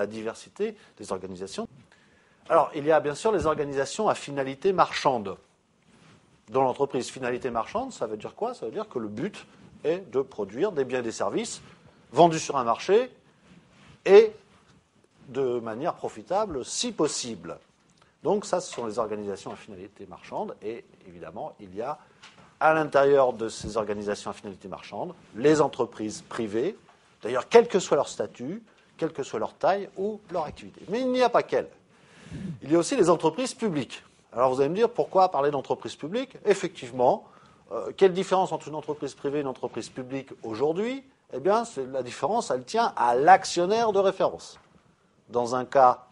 la diversité des organisations. Alors, il y a bien sûr les organisations à finalité marchande. Dans l'entreprise, finalité marchande, ça veut dire quoi? Ça veut dire que le but est de produire des biens et des services vendus sur un marché et de manière profitable si possible. Donc ça, ce sont les organisations à finalité marchande et évidemment, il y a à l'intérieur de ces organisations à finalité marchande les entreprises privées, d'ailleurs quel que soit leur statut, quelle que soit leur taille ou leur activité. Mais il n'y a pas qu'elles. Il y a aussi les entreprises publiques. Alors vous allez me dire, pourquoi parler d'entreprise publique? Effectivement, quelle différence entre une entreprise privée et une entreprise publique aujourd'hui? Eh bien, la différence, elle tient à l'actionnaire de référence. Dans un cas,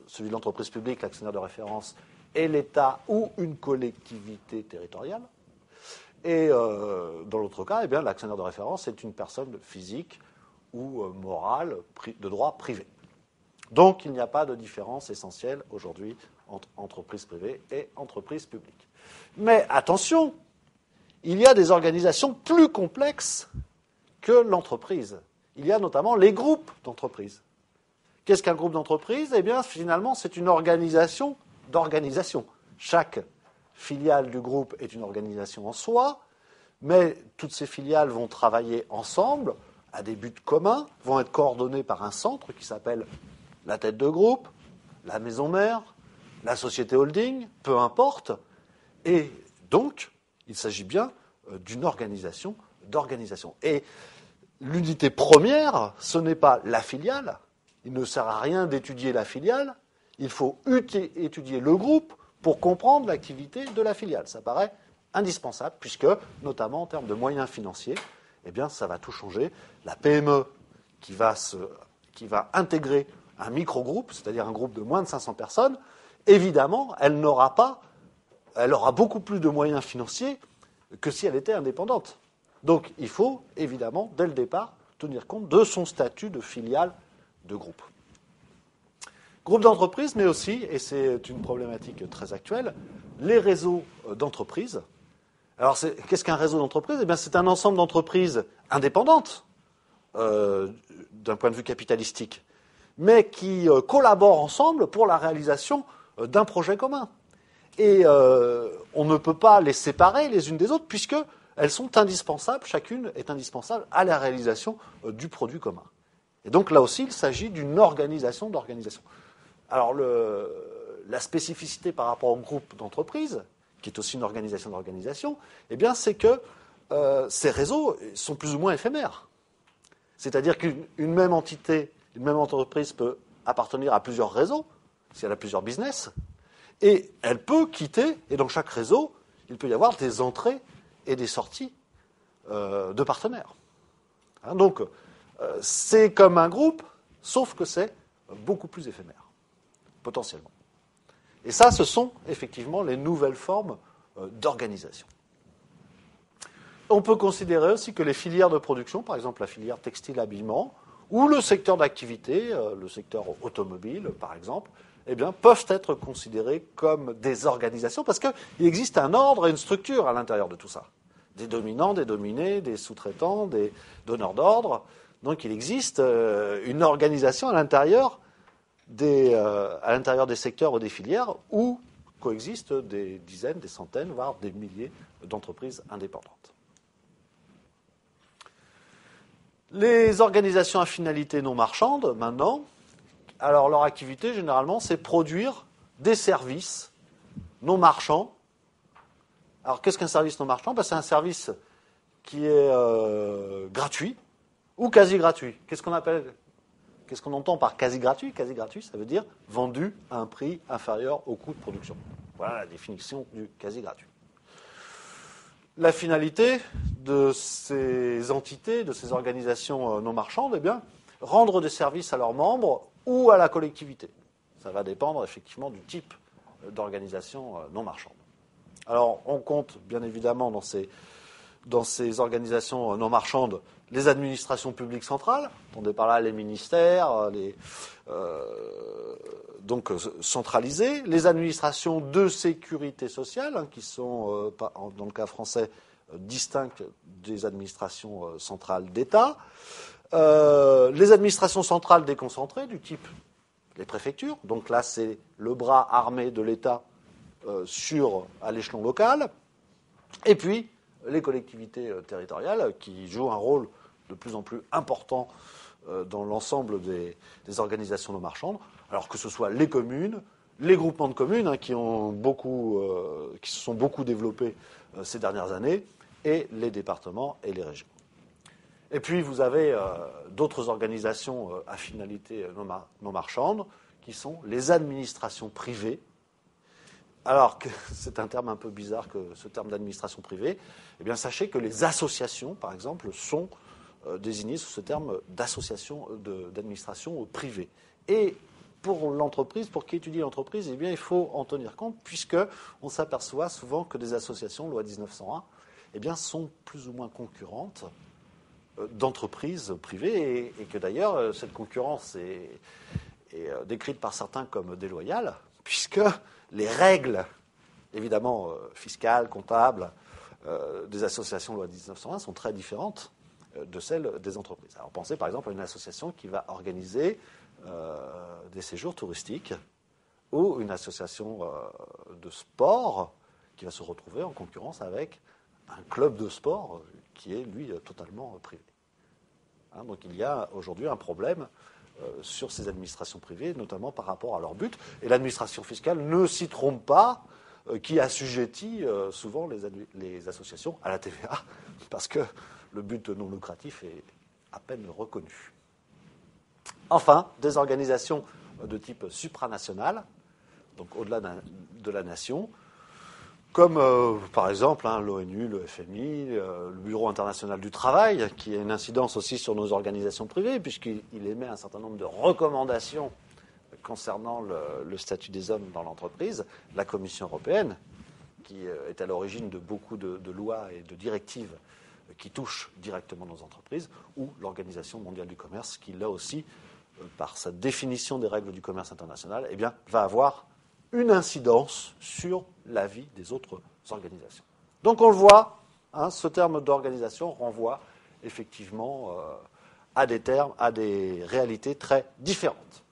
celui de l'entreprise publique, l'actionnaire de référence est l'État ou une collectivité territoriale. Et dans l'autre cas, eh bien, l'actionnaire de référence est une personne physique ou morale de droit privé. Donc, il n'y a pas de différence essentielle aujourd'hui entre entreprise privée et entreprise publique. Mais attention, il y a des organisations plus complexes que l'entreprise. Il y a notamment les groupes d'entreprises. Qu'est-ce qu'un groupe d'entreprise? Eh bien, finalement, c'est une organisation d'organisation. Chaque filiale du groupe est une organisation en soi, mais toutes ces filiales vont travailler ensemble à des buts communs, vont être coordonnées par un centre qui s'appelle la tête de groupe, la maison mère, la société holding, peu importe. Et donc, il s'agit bien d'une organisation d'organisation. Et l'unité première, ce n'est pas la filiale. Il ne sert à rien d'étudier la filiale. Il faut étudier le groupe pour comprendre l'activité de la filiale. Ça paraît indispensable, puisque, notamment en termes de moyens financiers, eh bien, ça va tout changer. La PME qui va intégrer un microgroupe, c'est-à-dire un groupe de moins de 500 personnes, évidemment, elle aura beaucoup plus de moyens financiers que si elle était indépendante. Donc, il faut, évidemment, dès le départ, tenir compte de son statut de filiale de groupe. Groupe d'entreprise, mais aussi, et c'est une problématique très actuelle, les réseaux d'entreprises. Alors, qu'est-ce qu'un réseau d'entreprises? Eh bien, c'est un ensemble d'entreprises indépendantes d'un point de vue capitalistique, mais qui collaborent ensemble pour la réalisation d'un projet commun. Et on ne peut pas les séparer les unes des autres, puisqu'elles sont indispensables, chacune est indispensable à la réalisation du produit commun. Et donc là aussi, il s'agit d'une organisation d'organisation. Alors la spécificité par rapport au groupe d'entreprises, qui est aussi une organisation d'organisation, eh bien, c'est que ces réseaux sont plus ou moins éphémères. C'est-à-dire qu'une même entité, une même entreprise peut appartenir à plusieurs réseaux, si elle a plusieurs business, et elle peut quitter, et dans chaque réseau, il peut y avoir des entrées et des sorties de partenaires. Hein, donc, c'est comme un groupe, sauf que c'est beaucoup plus éphémère, potentiellement. Et ça, ce sont effectivement les nouvelles formes d'organisation. On peut considérer aussi que les filières de production, par exemple la filière textile-habillement, ou le secteur d'activité, le secteur automobile, par exemple, eh bien, peuvent être considérés comme des organisations, parce qu'il existe un ordre et une structure à l'intérieur de tout ça. Des dominants, des dominés, des sous-traitants, des donneurs d'ordre. Donc il existe une organisation à l'intérieur des secteurs ou des filières où coexistent des dizaines, des centaines, voire des milliers d'entreprises indépendantes. Les organisations à finalité non marchande, maintenant, alors leur activité, généralement, c'est produire des services non marchands. Alors qu'est-ce qu'un service non marchand? C'est un service qui est gratuit ou quasi gratuit. Qu'est-ce qu'on entend par quasi gratuit? Quasi gratuit, ça veut dire vendu à un prix inférieur au coût de production. Voilà la définition du quasi gratuit. La finalité de ces entités, de ces organisations non marchandes, eh bien, rendre des services à leurs membres ou à la collectivité. Ça va dépendre effectivement du type d'organisation non marchande. Alors, on compte bien évidemment dans ces organisations non marchandes les administrations publiques centrales, on est par là les ministères, donc centralisées, les administrations de sécurité sociale, qui sont, dans le cas français, distinctes des administrations centrales d'État, les administrations centrales déconcentrées, du type les préfectures. Donc là, c'est le bras armé de l'État à l'échelon local. Et puis, les collectivités territoriales qui jouent un rôle de plus en plus important dans l'ensemble des organisations non marchandes, alors que ce soit les communes, les groupements de communes qui se sont beaucoup développés ces dernières années, et les départements et les régions. Et puis vous avez d'autres organisations à finalité non marchande, qui sont les administrations privées. Alors que c'est un terme un peu bizarre que ce terme d'administration privée, eh bien sachez que les associations, par exemple, sont désignées sous ce terme d'association d'administration privée. Et pour l'entreprise, pour qui étudie l'entreprise, eh bien il faut en tenir compte, puisqu'on s'aperçoit souvent que des associations, loi 1901, eh bien, sont plus ou moins concurrentes d'entreprises privées, et que d'ailleurs cette concurrence est décrite par certains comme déloyale, puisque les règles, évidemment fiscales, comptables, des associations loi 1901 sont très différentes de celles des entreprises. Alors pensez par exemple à une association qui va organiser des séjours touristiques, ou une association de sport qui va se retrouver en concurrence avec un club de sport qui est, lui, totalement privé. Donc il y a aujourd'hui un problème sur ces administrations privées, notamment par rapport à leur but. Et l'administration fiscale ne s'y trompe pas, qui assujettit souvent les associations à la TVA, parce que le but non lucratif est à peine reconnu. Enfin, des organisations de type supranational, donc au-delà de la nation, comme par exemple l'ONU, le FMI, le Bureau international du travail, qui a une incidence aussi sur nos organisations privées, puisqu'il émet un certain nombre de recommandations concernant le statut des hommes dans l'entreprise, la Commission européenne, qui est à l'origine de beaucoup de lois et de directives qui touchent directement nos entreprises, ou l'Organisation mondiale du commerce, qui là aussi, par sa définition des règles du commerce international, eh bien, va avoir une incidence sur la vie des autres organisations. Donc on le voit, ce terme d'organisation renvoie effectivement à des termes, à des réalités très différentes.